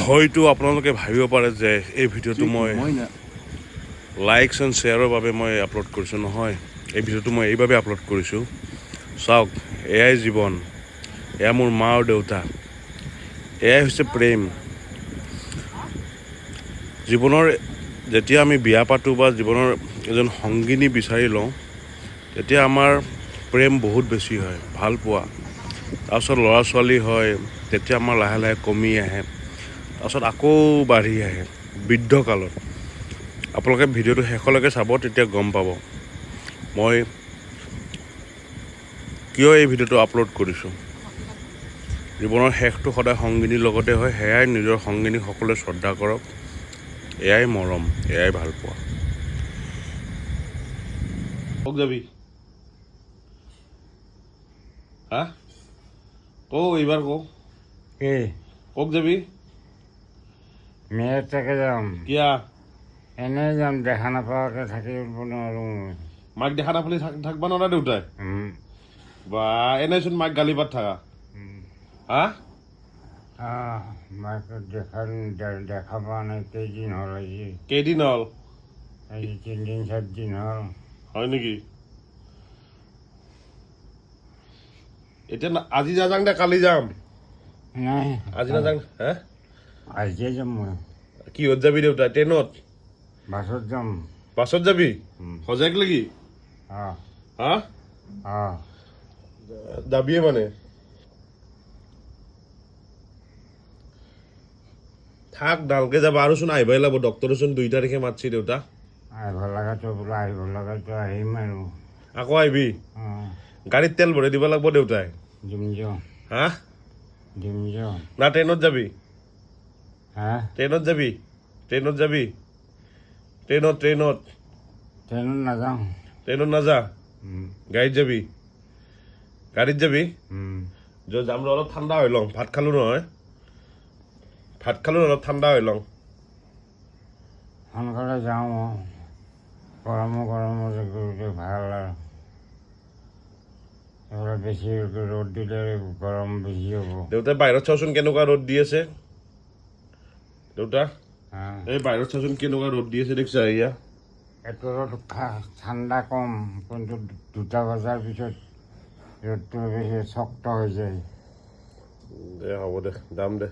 হয়তো আপোনালোকে ভাবিব পাৰে যে এই ভিডিঅ'টো মই লাইকছ এণ্ড শ্বেয়াৰৰ বাবে মই আপলোড কৰিছোঁ। নহয়, এই ভিডিঅ'টো মই এইবাবে আপলোড কৰিছোঁ, চাওক এয়াই জীৱন, এয়া মোৰ মা আৰু দেউতা, এয়াই হৈছে প্ৰেম। জীৱনৰ যেতিয়া আমি বিয়া পাতোঁ বা জীৱনৰ এজন সংগিনী বিচাৰি লওঁ, তেতিয়া আমাৰ প্ৰেম বহুত বেছি হয়, ভাল পোৱা। তাৰপিছত ল'ৰা ছোৱালী হয়, তেতিয়া আমাৰ লাহে লাহে কমি আহে, তাৰপিছত আকৌ বাঢ়ি আহে বৃদ্ধকালত। আপোনালোকে ভিডিঅ'টো শেষলৈকে চাব, তেতিয়া গম পাব মই কিয় এই ভিডিঅ'টো আপলোড কৰিছোঁ। জীৱনৰ শেষটো সদায় সংগিনীৰ লগতে হয়, সেয়াই নিজৰ সংগিনীক সকলোৱে শ্ৰদ্ধা কৰক। এয়াই মৰম, এয়াই ভাল পোৱা। ক'ত যাবি? হা এইবাৰ ক'ত যাবি? মেয়েৰ থেকে যাম, কিয়া এনে যাম, দেখা নাপাওয়াকে থাকিব নোৱাৰোঁ। মাক দেখা নাপালি থাকবা নোৱাৰা দেউতাই? বা এনেচোন মাক গালি পাত থাকা। হা মাকে দেখা পোৱা নাই, কেইদিন হ'ল আজি। কেইদিন হ'ল? আজি 3 4 দিন হ'ল। হয় নেকি? এতিয়া আজি নাযাওঁ দে, কালি যাম। নাই, আজি নাযাওঁ। হা আজিয়ে যাম মই। কিহত যাবি দেউতা? ট্ৰেইনত? বাছত যাম। বাছত যাবি? সজাগ লাগি? হা যাবিয়ে মানে? থাক, ডালকে যাবা। আৰুচোন আহিবই লাগিব, ডক্টৰেচোন 2 তাৰিখে মাতছি দেউতা। আহিব লগাতো বোলো আহিব লগাতো আহিম আৰু। আকৌ আহিবি? গাড়ীত তেল ভৰাই দিব লাগিব দেউতাই। দিম যাওঁ। হা দিম যাওঁ। না ট্ৰেইনত যাবি? হা ট্ৰেইনত যাবি? ট্ৰেইনত যাবি? ট্ৰেইনত ট্ৰেইনত নাযাওঁ। ট্ৰেইনত নাযা? গাড়ীত যাবি? গাড়ীত যাবি? যাম ৰ, অলপ ঠাণ্ডা হৈ লওঁ। ভাত খালোঁ নহয়, অলপ ঠাণ্ডা হৈ লওঁ। সোনকালে যাওঁ। গৰমো ভাল আৰু। বেছি ৰ'দ দিলে গৰম বেছি হ'ব। দেউতাই বাহিৰত চাওচোন কেনেকুৱা ৰ'দ দি আছে। দেউতা এই বাহিৰত চাওচোন কেনেকুৱা ৰ'দ দি আছে, দেখিছা? এয়া এইটো ৰ'দ ঠাণ্ডা কম, কিন্তু 2টা বজাৰ পিছত ৰ'দটো বেছি শক্ত হৈ যায়। দে হ'ব দে, যাম দে।